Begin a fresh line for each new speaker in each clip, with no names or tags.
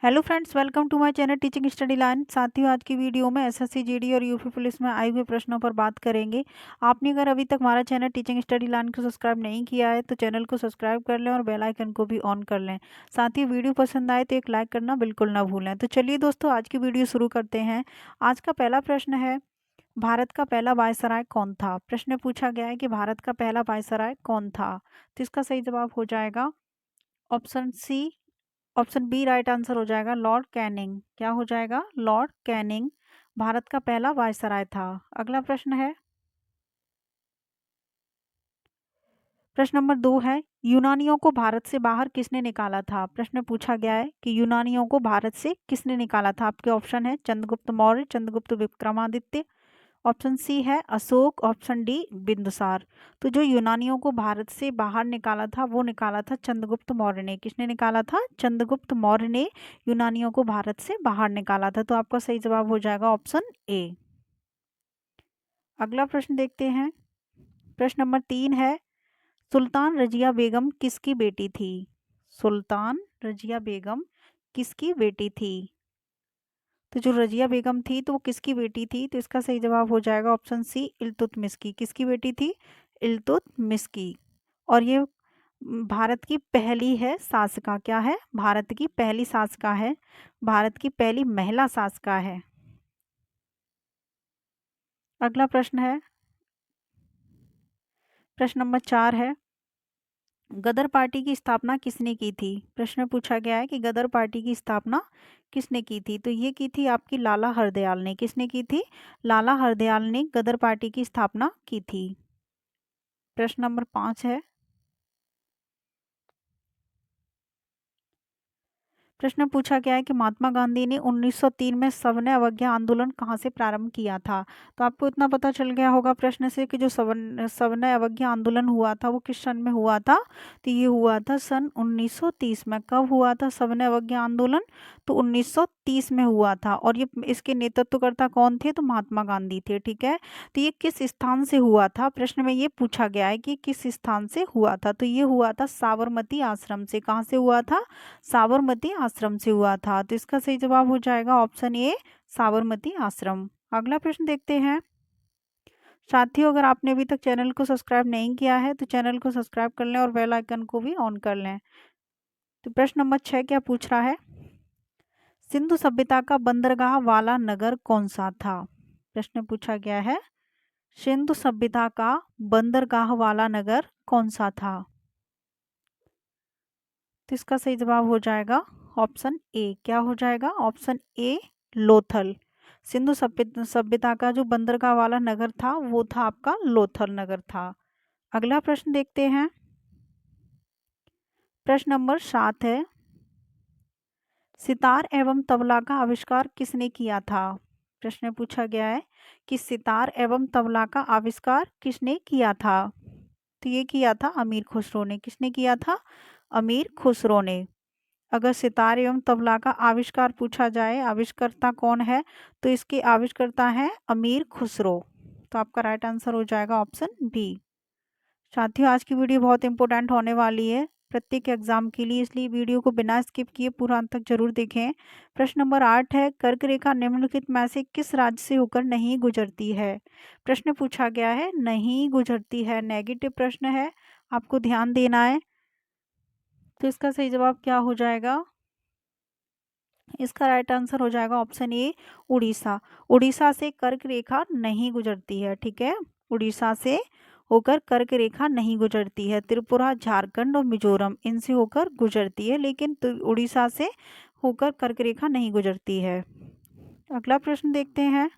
Hello friends, welcome to my channel teaching study line. साथियों, आज की वीडियो में एसएससी जीडी और यूपी पुलिस में आए हुए प्रश्नों पर बात करेंगे। आपने अगर अभी तक हमारा चैनल टीचिंग स्टडी लाइन को सब्सक्राइब नहीं किया है तो चैनल को सब्सक्राइब कर लें और बेल आइकन को भी ऑन कर लें। साथ ही वीडियो पसंद आए तो एक लाइक करना बिल्कुल ना भूलें। तो चलिए दोस्तों, आज की वीडियो शुरू करते हैं। आज का पहला प्रश्न है, भारत का पहला वायसराय कौन था। प्रश्न पूछा गया है कि भारत का पहला वायसराय कौन था। तो इसका सही जवाब हो जाएगा option C. Option B right answer हो जाएगा, लॉर्ड कैनिंग। क्या हो जाएगा? लॉर्ड कैनिंग भारत का पहला वायसराय था। अगला प्रश्न है, प्रश्न नंबर 2 है, यूनानियों को भारत से बाहर किसने निकाला था। प्रश्न पूछा गया है कि यूनानियों को भारत से किसने निकाला था। आपके ऑप्शन है चंद्रगुप्त मौर्य, चंद्रगुप्त विक्रमादित्य, ऑप्शन सी है अशोक, ऑप्शन डी बिंदुसार। तो जो यूनानियों को भारत से बाहर निकाला था वो निकाला था चंद्रगुप्त मौर्य ने। किसने निकाला था? चंद्रगुप्त मौर्य ने यूनानियों को भारत से बाहर निकाला था। तो आपका सही जवाब हो जाएगा ऑप्शन ए। अगला प्रश्न देखते हैं। प्रश्न नंबर 3 है, सुल्तान रजिया बेगम किसकी बेटी थी। सुल्तान रजिया बेगम किसकी बेटी थी। तो जो रजिया बेगम थी तो वो किसकी बेटी थी। तो इसका सही जवाब हो जाएगा ऑप्शन सी, इल्तुतमिश की। किसकी बेटी थी? इल्तुतमिश की। और ये भारत की पहली है शासिका। क्या है? भारत की पहली शासिका है, भारत की पहली महिला शासिका है। अगला प्रश्न है, प्रश्न नंबर 4 है, गदर पार्टी की स्थापना किसने की थी। प्रश्न पूछा गया है कि गदर पार्टी की स्थापना किसने की थी। तो ये की थी आपकी लाला हरदयाल ने। किसने की थी? लाला हरदयाल ने गदर पार्टी की स्थापना की थी। प्रश्न नंबर 5 है, प्रश्न पूछा गया है कि महात्मा गांधी ने 1903 में सविनय अवज्ञा आंदोलन कहाँ से प्रारंभ किया था। तो आपको इतना पता चल गया होगा प्रश्न से कि जो सविनय अवज्ञा आंदोलन हुआ था वो किस सन में हुआ था। तो ये हुआ था सन 1930 में। कब हुआ था सविनय अवज्ञा आंदोलन? तो 1930 में हुआ था। और ये इसके नेतृत्वकर्ता कौन थे? तो महात्मा गांधी थे। ठीक है। तो ये किस स्थान से हुआ था? प्रश्न में ये पूछा गया है कि किस स्थान से हुआ था। तो ये हुआ था साबरमती आश्रम से। कहाँ से हुआ था? साबरमती आश्रम से हुआ था। तो इसका सही जवाब हो जाएगा ऑप्शन ए, साबरमती आश्रम। अगला प्रश्न देखते हैं। साथियों, अगर आपने अभी तक चैनल को सब्सक्राइब नहीं किया है तो चैनल को सब्सक्राइब कर लें और बेल आइकन को भी ऑन कर लें। तो प्रश्न नंबर 6 क्या पूछ रहा है, सिंधु सभ्यता का बंदरगाह वाला नगर कौन सा था। प्रश्न पूछा गया है, सिंधु सभ्यता का बंदरगाह वाला नगर कौन सा था। तो इसका सही जवाब हो जाएगा ऑप्शन ए। क्या हो जाएगा? Option A, Lothal. सिंधु सभ्यता का जो बंदरगाह वाला नगर था वो था आपका लोथल नगर था। अगला प्रश्न देखते हैं। प्रश्न नंबर 7 है, सितार एवं तबला का आविष्कार किसने किया था। प्रश्न पूछा गया है कि सितार एवं तबला का आविष्कार किसने किया था। तो ये किया था अमीर खुसरो ने। किसने किया था? अमीर खुसरो ने। अगर सितार एवं तबला का आविष्कार पूछा जाए, आविष्कर्ता कौन है, तो इसके आविष्कर्ता हैं अमीर खुसरो। तो आपका राइट आंसर हो जाएगा ऑप्शन बी। साथियों, आज की वीडियो बहुत इंपॉर्टेंट होने वाली है प्रत्येक एग्जाम के लिए, इसलिए वीडियो को बिना स्किप किए पूरा अंत तक जरूर देखें। प्रश्न नंबर 8 है, कर्क रेखा निम्नलिखित में से किस राज्य से होकर नहीं गुजरती है। प्रश्न पूछा गया है नहीं गुजरती है, नेगेटिव प्रश्न है, आपको ध्यान देना है। तो इसका सही जवाब क्या हो जाएगा? इसका राइट आंसर हो जाएगा ऑप्शन ए, उड़ीसा। उड़ीसा से कर्क रेखा नहीं गुजरती है। ठीक है, उड़ीसा से होकर कर्क रेखा नहीं गुजरती है। त्रिपुरा, झारखंड और मिजोरम इनसे होकर गुजरती है, लेकिन उड़ीसा से होकर कर्क रेखा नहीं गुजरती है। अगला प्रश्न देखते हैं।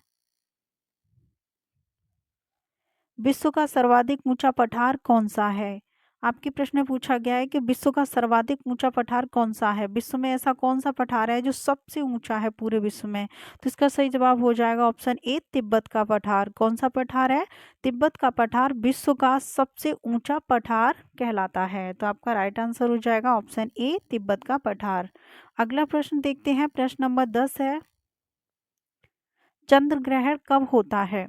विश्व का सर्वाधिक ऊंचा पठार कौन सा है। आपके प्रश्न में पूछा गया है कि विश्व का सर्वाधिक ऊंचा पठार कौन सा है। विश्व में ऐसा कौन सा पठार है जो सबसे ऊंचा है पूरे विश्व में। तो इसका सही जवाब हो जाएगा ऑप्शन ए, तिब्बत का पठार। कौन सा पठार है? तिब्बत का पठार विश्व का सबसे ऊंचा पठार कहलाता है। तो आपका राइट आंसर हो जाएगा ऑप्शन ए, तिब्बत का पठार। अगला प्रश्न देखते हैं। प्रश्न नंबर 10 है, चंद्र ग्रहण कब होता है।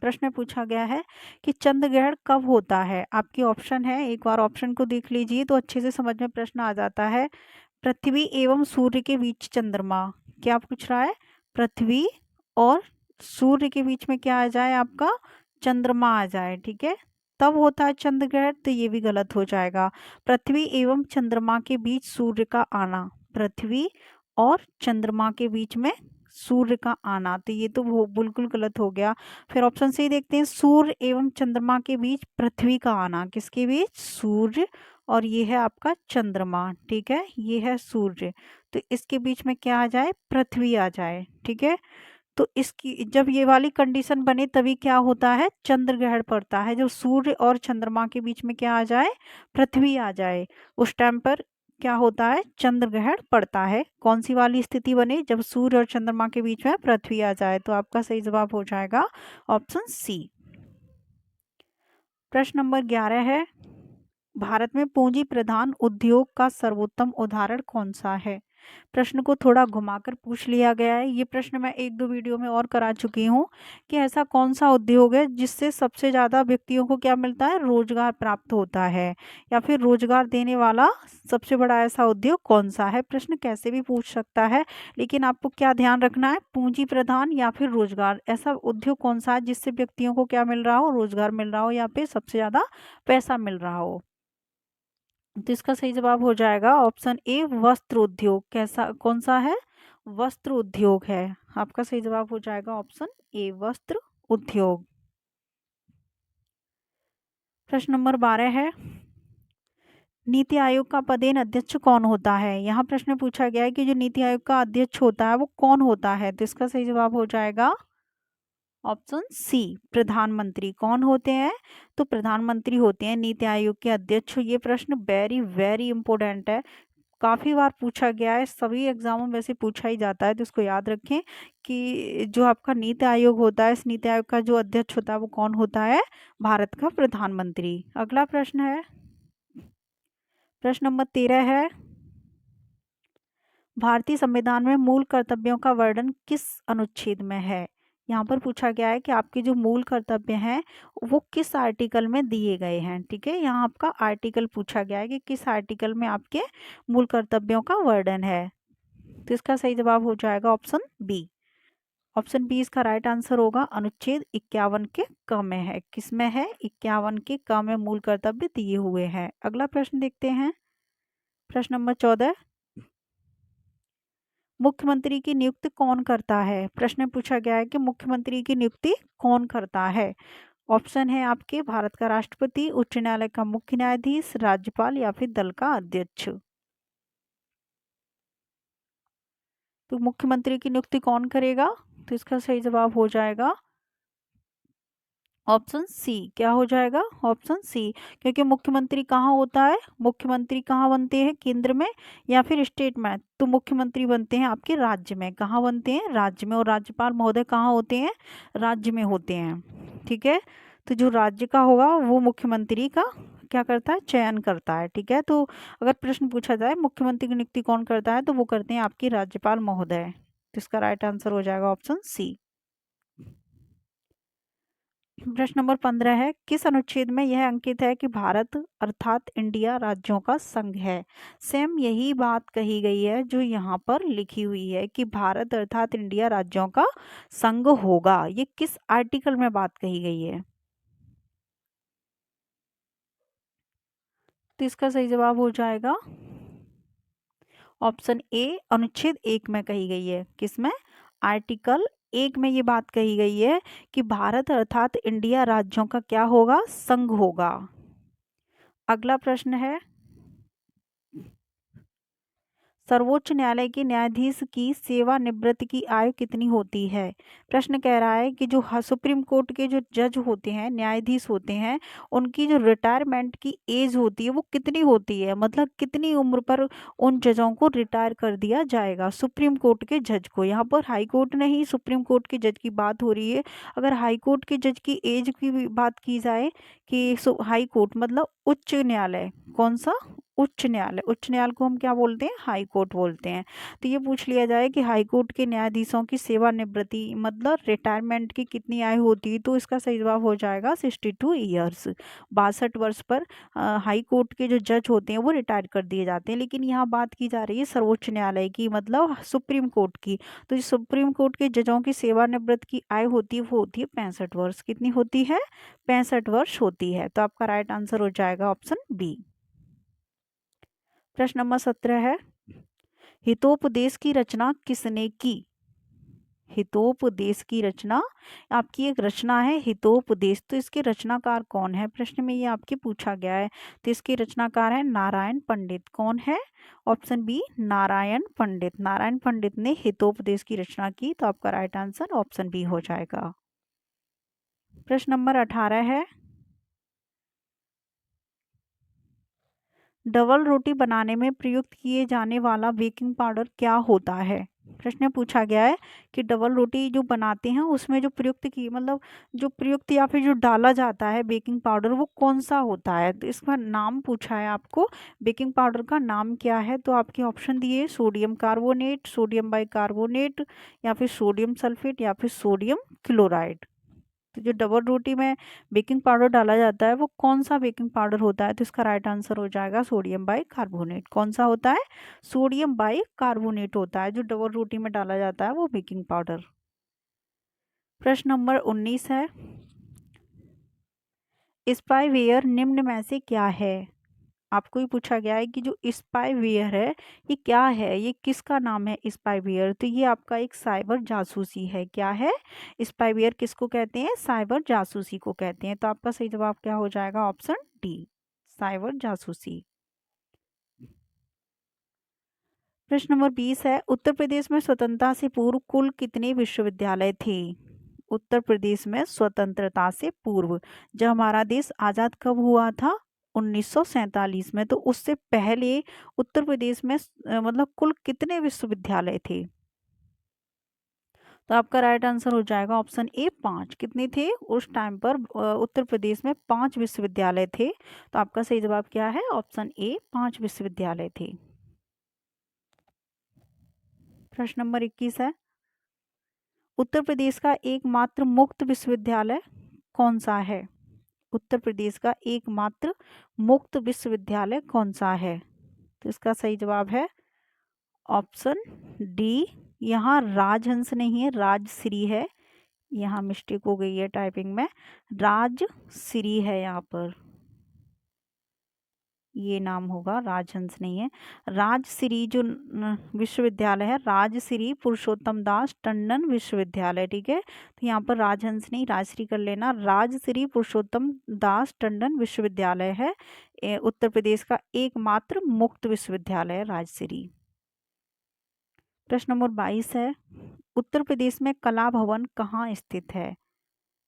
प्रश्न पूछा गया है कि चंद्र ग्रहण कब होता है। आपके ऑप्शन है, एक बार ऑप्शन को देख लीजिए तो अच्छे से समझ में प्रश्न आ जाता है। पृथ्वी एवं सूर्य के बीच चंद्रमा, क्या पूछ रहा है? पृथ्वी और सूर्य के बीच में क्या आ जाए आपका? चंद्रमा आ जाए, ठीक है, तब होता है चंद्र ग्रहण, तो ये भी गलत हो जाएगा। पृथ्वी एवं चंद्रमा के बीच सूर्य का आना, पृथ्वी और चंद्रमा के बीच में सूर्य का आना, तो ये तो वो बिल्कुल गलत हो गया। फिर ऑप्शन सी देखते हैं, सूर्य एवं चंद्रमा के बीच पृथ्वी का आना, किसके बीच? सूर्य और ये है आपका चंद्रमा, ठीक है, ये है सूर्य, तो इसके बीच में क्या आ जाए? पृथ्वी आ जाए, ठीक है। तो इसकी जब ये वाली कंडीशन बने तभी क्या होता है? चंद्र ग्रहण पड़ता है, जब सूर्य और चंद्रमा के बीच में क्या आ जाए? पृथ्वी आ जाए, उस टाइम पर क्या होता है? चंद्र ग्रहण पड़ता है। कौन सी वाली स्थिति बने? जब सूर्य और चंद्रमा के बीच में पृथ्वी आ जाए, तो आपका सही जवाब हो जाएगा ऑप्शन सी। प्रश्न नंबर 11 है, भारत में पूंजी प्रधान उद्योग का सर्वोत्तम उदाहरण कौन सा है? प्रश्न को थोड़ा घुमाकर पूछ लिया गया है। ये प्रश्न मैं एक दो वीडियो में और करा चुकी हूँ कि ऐसा कौन सा उद्योग है जिससे सबसे ज़्यादा व्यक्तियों को क्या मिलता है? रोजगार प्राप्त होता है, या फिर रोजगार देने वाला सबसे बड़ा ऐसा उद्योग कौन सा है? प्रश्न कैसे भी पूछ सकता है, लेकिन आपको क्या ध्यान रखना है? पूंजी प्रधान या फिर रोजगार, ऐसा उद्योग कौन सा है जिससे व्यक्तियों को क्या मिल रहा हो? रोजगार मिल रहा हो, या फिर सबसे ज़्यादा पैसा मिल रहा हो। तो इसका सही जवाब हो जाएगा ऑप्शन ए, वस्त्र उद्योग। कैसा, कौन सा है? वस्त्र उद्योग है, आपका सही जवाब हो जाएगा ऑप्शन ए, वस्त्र उद्योग। प्रश्न नंबर 12 है, नीति आयोग का पदेन अध्यक्ष कौन होता है? यहाँ प्रश्न पूछा गया है कि जो नीति आयोग का अध्यक्ष होता है वो कौन होता है, तो इसका सही जवाब हो जाएगा ऑप्शन सी, प्रधानमंत्री। कौन होते हैं? तो प्रधानमंत्री होते हैं नीति आयोग के अध्यक्ष। ये प्रश्न वेरी वेरी इंपॉर्टेंट है, काफ़ी बार पूछा गया है, सभी एग्जामों में से पूछा ही जाता है, तो इसको याद रखें कि जो आपका नीति आयोग होता है, इस नीति आयोग का जो अध्यक्ष होता है वो कौन होता है? भारत का प्रधानमंत्री। अगला प्रश्न है, प्रश्न नंबर 13 है, भारतीय संविधान में मूल कर्तव्यों का वर्णन किस अनुच्छेद में है? यहाँ पर पूछा गया है कि आपके जो मूल कर्तव्य हैं वो किस आर्टिकल में दिए गए हैं, ठीक है, यहाँ आपका आर्टिकल पूछा गया है कि किस आर्टिकल में आपके मूल कर्तव्यों का वर्णन है, तो इसका सही जवाब हो जाएगा ऑप्शन बी। ऑप्शन बी इसका राइट आंसर होगा, अनुच्छेद 51 के क में है। किस में है? 51 के क में मूल कर्तव्य दिए हुए हैं। अगला प्रश्न देखते हैं, प्रश्न नंबर 14, मुख्यमंत्री की नियुक्ति कौन करता है? प्रश्न पूछा गया है कि मुख्यमंत्री की नियुक्ति कौन करता है? ऑप्शन है आपके, भारत का राष्ट्रपति, उच्च न्यायालय का मुख्य न्यायाधीश, राज्यपाल, या फिर दल का अध्यक्ष। तो मुख्यमंत्री की नियुक्ति कौन करेगा? तो इसका सही जवाब हो जाएगा ऑप्शन सी। क्या हो जाएगा? ऑप्शन सी, क्योंकि मुख्यमंत्री कहाँ होता है? मुख्यमंत्री कहाँ बनते हैं? केंद्र में या फिर स्टेट में? तो मुख्यमंत्री बनते हैं आपके राज्य में। कहाँ बनते हैं? राज्य में। और राज्यपाल महोदय कहाँ होते हैं? राज्य में होते हैं, ठीक है। तो जो राज्य का होगा वो मुख्यमंत्री का क्या करता है? चयन करता है, ठीक है। तो अगर प्रश्न पूछा जाए मुख्यमंत्री की नियुक्ति कौन करता है, तो वो करते हैं आपके राज्यपाल महोदय। तो इसका राइट आंसर हो जाएगा ऑप्शन सी। प्रश्न नंबर 15 है, किस अनुच्छेद में यह अंकित है कि भारत अर्थात इंडिया राज्यों का संघ है? सेम यही बात कही गई है जो यहाँ पर लिखी हुई है कि भारत अर्थात इंडिया राज्यों का संघ होगा। ये किस आर्टिकल में बात कही गई है? तो इसका सही जवाब हो जाएगा ऑप्शन ए, अनुच्छेद 1 में कही गई है। किसमें? आर्टिकल 1 में ये बात कही गई है कि भारत अर्थात इंडिया राज्यों का क्या होगा? संघ होगा। अगला प्रश्न है, सर्वोच्च न्यायालय के न्यायाधीश की सेवानिवृत्ति की आयु कितनी होती है? प्रश्न कह रहा है कि जो सुप्रीम कोर्ट के जो जज होते हैं, न्यायाधीश होते हैं, उनकी जो रिटायरमेंट की एज होती है वो कितनी होती है? मतलब कितनी उम्र पर उन जजों को रिटायर कर दिया जाएगा, सुप्रीम कोर्ट के जज को। यहाँ पर हाई कोर्ट नहीं, सुप्रीम कोर्ट के जज की बात हो रही है। अगर हाई कोर्ट के जज की एज की भी बात की जाए कि हाई कोर्ट मतलब उच्च न्यायालय, कौन सा? उच्च न्यायालय। उच्च न्यायालय को हम क्या बोलते हैं? हाई कोर्ट बोलते हैं। तो ये पूछ लिया जाए कि हाई कोर्ट के न्यायाधीशों की सेवानिवृत्ति मतलब रिटायरमेंट की कितनी आयु होती है, तो इसका सही जवाब हो जाएगा 62 ईयर्स। 62 वर्ष पर हाई कोर्ट के जो जज होते हैं वो रिटायर कर दिए जाते हैं। लेकिन यहाँ बात की जा रही है सर्वोच्च न्यायालय की, मतलब सुप्रीम कोर्ट की। तो जो सुप्रीम कोर्ट के जजों की सेवानिवृत्त की आयु होती है वो होती है 65 वर्ष। कितनी होती है? 65 वर्ष होती है। तो आपका राइट आंसर हो जाएगा ऑप्शन बी। प्रश्न नंबर 17 है, हितोपदेश की रचना किसने की? हितोपदेश की रचना, आपकी एक रचना है हितोपदेश, तो इसके रचनाकार कौन है? प्रश्न में ये आपके पूछा गया है। तो इसके रचनाकार है नारायण पंडित। कौन है? ऑप्शन बी नारायण पंडित। नारायण पंडित ने हितोपदेश की रचना की। तो आपका राइट आंसर ऑप्शन बी हो जाएगा। प्रश्न नंबर 18 है, डबल रोटी बनाने में प्रयुक्त किए जाने वाला बेकिंग पाउडर क्या होता है? प्रश्न में पूछा गया है कि डबल रोटी जो बनाते हैं उसमें जो प्रयुक्त की मतलब जो प्रयुक्त या फिर जो डाला जाता है बेकिंग पाउडर वो कौन सा होता है? तो इसका नाम पूछा है आपको, बेकिंग पाउडर का नाम क्या है? तो आपके ऑप्शन दिए सोडियम कार्बोनेट, सोडियम बाइकार्बोनेट, या फिर सोडियम सल्फेट, या फिर सोडियम क्लोराइड। तो जो डबल रोटी में बेकिंग पाउडर डाला जाता है वो कौन सा बेकिंग पाउडर होता है? तो इसका राइट आंसर हो जाएगा सोडियम बाइकार्बोनेट। कौन सा होता है? सोडियम बाइकार्बोनेट होता है जो डबल रोटी में डाला जाता है वो बेकिंग पाउडर। प्रश्न नंबर 19 है, स्पाईवेयर निम्न में से क्या है? आपको ही पूछा गया है कि जो स्पाईवेयर है ये क्या है, ये किसका नाम है स्पाईवेयर? तो ये आपका एक साइबर जासूसी है। क्या है? स्पाईवेयर किसको कहते हैं? साइबर जासूसी को कहते हैं। तो आपका सही जवाब क्या हो जाएगा? ऑप्शन डी साइबर जासूसी। प्रश्न नंबर 20 है, उत्तर प्रदेश में स्वतंत्रता से पूर्व कुल कितने विश्वविद्यालय थे? उत्तर प्रदेश में स्वतंत्रता से पूर्व जब हमारा देश आजाद कब हुआ था? 1947 में। तो उससे पहले उत्तर प्रदेश में मतलब कुल कितने विश्वविद्यालय थे? तो आपका राइट आंसर हो जाएगा ऑप्शन ए 5। कितने थे उस टाइम पर? उत्तर प्रदेश में 5 विश्वविद्यालय थे। तो आपका सही जवाब क्या है? ऑप्शन ए 5 विश्वविद्यालय थे। प्रश्न नंबर 21 है, उत्तर प्रदेश का एकमात्र मुक्त विश्वविद्यालय कौन सा है? उत्तर प्रदेश का एकमात्र मुक्त विश्वविद्यालय कौन सा है? तो इसका सही जवाब है ऑप्शन डी। यहाँ राजहंस नहीं है, राजश्री है। यहाँ मिस्टेक हो गई है टाइपिंग में, राजश्री है यहाँ पर, ये नाम होगा, राजहंस नहीं है। राजश्री जो विश्वविद्यालय है, राजश्री पुरुषोत्तम दास टंडन विश्वविद्यालय। ठीक है, तो यहाँ पर राजहंस नहीं राजश्री कर लेना। राजश्री पुरुषोत्तम दास टंडन विश्वविद्यालय है उत्तर प्रदेश का एकमात्र मुक्त विश्वविद्यालय है राजश्री। प्रश्न नंबर 22 है, उत्तर प्रदेश में कला भवन कहाँ स्थित है?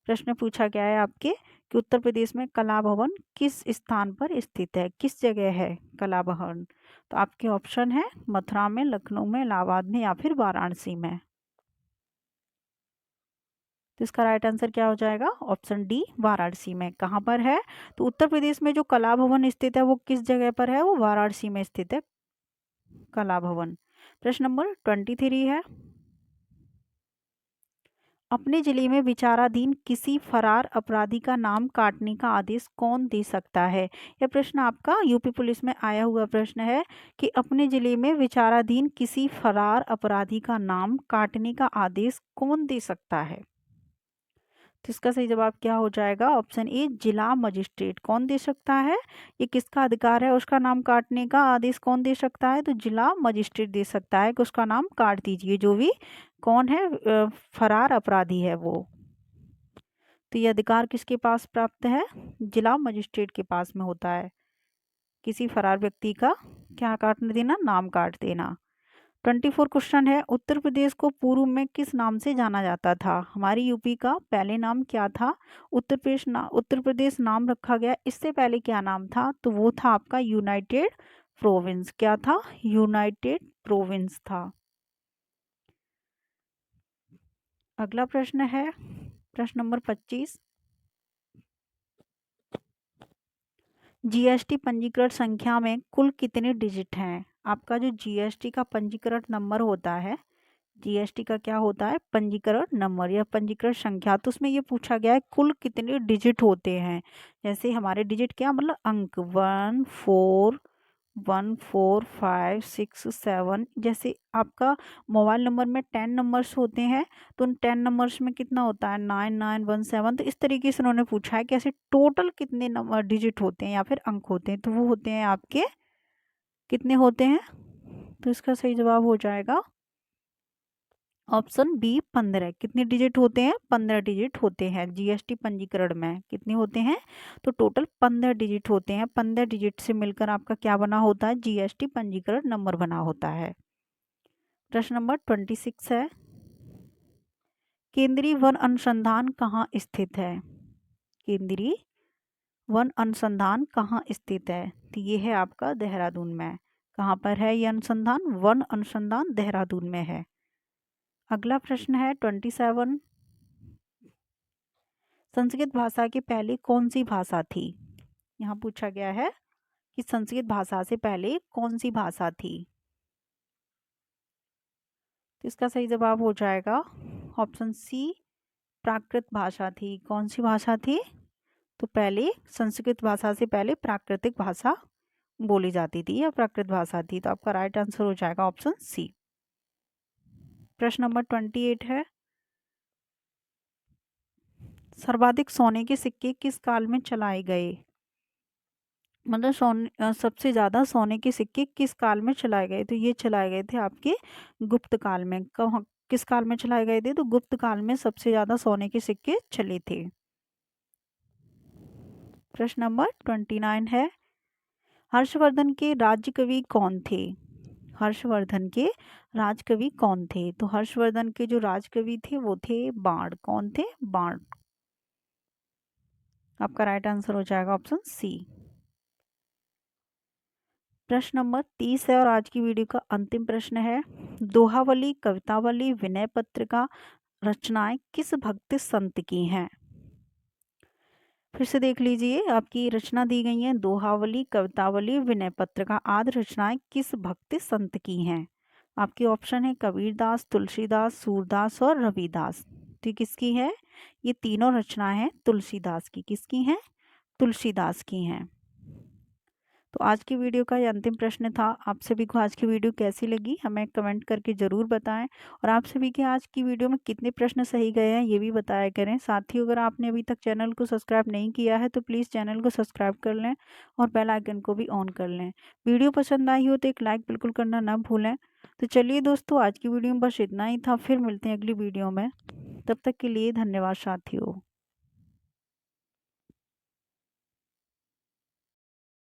प्रश्न पूछा गया है आपके कि उत्तर प्रदेश में कला भवन किस स्थान पर स्थित है, किस जगह है कला भवन? तो आपके ऑप्शन है मथुरा में, लखनऊ में, इलाहाबाद में, या फिर वाराणसी में। तो इसका राइट आंसर क्या हो जाएगा? ऑप्शन डी वाराणसी में। कहाँ पर है? तो उत्तर प्रदेश में जो कला भवन स्थित है वो किस जगह पर है? वो वाराणसी में स्थित है कला भवन। प्रश्न नंबर 23 है, अपने जिले में विचाराधीन किसी फरार अपराधी का नाम काटने का आदेश कौन दे सकता है? यह प्रश्न आपका यूपी पुलिस में आया हुआ प्रश्न है कि अपने जिले में विचाराधीन किसी फरार अपराधी का नाम काटने का आदेश कौन दे सकता है? तो इसका सही जवाब क्या हो जाएगा? ऑप्शन ए जिला मजिस्ट्रेट। कौन दे सकता है? ये किसका अधिकार है? उसका नाम काटने का आदेश कौन दे सकता है? तो जिला मजिस्ट्रेट दे सकता है कि उसका नाम काट दीजिए, जो भी कौन है फरार अपराधी है वो। तो ये अधिकार किसके पास प्राप्त है? जिला मजिस्ट्रेट के पास में होता है किसी फरार व्यक्ति का क्या काटने देना? नाम काट देना। 24 क्वेश्चन है, उत्तर प्रदेश को पूर्व में किस नाम से जाना जाता था? हमारी यूपी का पहले नाम क्या था? उत्तर प्रदेश नाम रखा गया, इससे पहले क्या नाम था? तो वो था आपका यूनाइटेड प्रोविंस। क्या था? यूनाइटेड प्रोविंस था। अगला प्रश्न है प्रश्न नंबर 25, जीएसटी पंजीकृत संख्या में कुल कितने डिजिट हैं? आपका जो जीएसटी का पंजीकृत नंबर होता है, जीएसटी का क्या होता है? पंजीकरण नंबर या पंजीकृत संख्या। तो उसमें ये पूछा गया है कुल कितने डिजिट होते हैं। जैसे हमारे डिजिट क्या मतलब अंक 1 4 1 4 5 6 7। जैसे आपका मोबाइल नंबर में 10 नंबर्स होते हैं, तो उन 10 नंबर्स में कितना होता है? 9917। तो इस तरीके से उन्होंने पूछा है कि ऐसे टोटल कितने नंबर डिजिट होते हैं या फिर अंक होते हैं। तो वो होते हैं आपके कितने होते हैं? तो इसका सही जवाब हो जाएगा ऑप्शन बी 15। कितने डिजिट होते हैं? 15 डिजिट होते हैं जीएसटी पंजीकरण में। कितने होते हैं? तो टोटल 15 डिजिट होते हैं। 15 डिजिट से मिलकर आपका क्या बना होता है? जीएसटी पंजीकरण नंबर बना होता है। प्रश्न नंबर 26 है, केंद्रीय वन अनुसंधान कहाँ स्थित है? केंद्रीय वन अनुसंधान कहाँ स्थित है? तो ये है आपका देहरादून में। कहाँ पर है ये अनुसंधान? वन अनुसंधान देहरादून में है। अगला प्रश्न है 27, संस्कृत भाषा की पहले कौन सी भाषा थी? यहाँ पूछा गया है कि संस्कृत भाषा से पहले कौन सी भाषा थी। तो इसका सही जवाब हो जाएगा ऑप्शन सी, प्राकृत भाषा थी। कौन सी भाषा थी? तो पहले संस्कृत भाषा से पहले प्राकृतिक भाषा बोली जाती थी या प्राकृत भाषा थी। तो आपका राइट आंसर हो जाएगा ऑप्शन सी। प्रश्न नंबर 28 है, सर्वाधिक सोने के सिक्के किस काल में चलाए गए? मतलब सबसे ज़्यादा सोने के सिक्के किस काल में चलाए गए? तो ये चलाए गए थे आपके गुप्त काल में। किस काल में चलाए गए थे? तो गुप्त काल में सबसे ज़्यादा सोने के सिक्के चले थे। प्रश्न नंबर 29 है, हर्षवर्धन के राज्य कवि कौन थे? हर्षवर्धन के राजकवि कौन थे? तो हर्षवर्धन के जो राजकवि थे वो थे बाण। कौन थे? बाण। आपका राइट आंसर हो जाएगा ऑप्शन सी। प्रश्न नंबर 30 है और आज की वीडियो का अंतिम प्रश्न है, दोहावली, कवितावली, विनय पत्रिका रचनाएं किस भक्त संत की हैं? फिर से देख लीजिए, आपकी रचना दी गई है, दोहावली, कवितावली, विनय पत्रिका आदि रचनाएं किस भक्त संत की हैं? आपके ऑप्शन है कबीरदास, तुलसीदास, सूरदास और रविदास। तो किसकी है? ये तीनों रचनाएं हैं तुलसीदास की। किसकी हैं? तुलसीदास की हैं। तो आज की वीडियो का ये अंतिम प्रश्न था। आप सभी को आज की वीडियो कैसी लगी हमें कमेंट करके ज़रूर बताएं, और आप सभी के आज की वीडियो में कितने प्रश्न सही गए हैं ये भी बताया करें। साथ ही अगर आपने अभी तक चैनल को सब्सक्राइब नहीं किया है तो प्लीज़ चैनल को सब्सक्राइब कर लें और बेल आइकन को भी ऑन कर लें। वीडियो पसंद आई हो तो एक लाइक बिल्कुल करना ना भूलें। तो चलिए दोस्तों, आज की वीडियो में बस इतना ही था। फिर मिलते हैं अगली वीडियो में। तब तक के लिए धन्यवाद साथियों।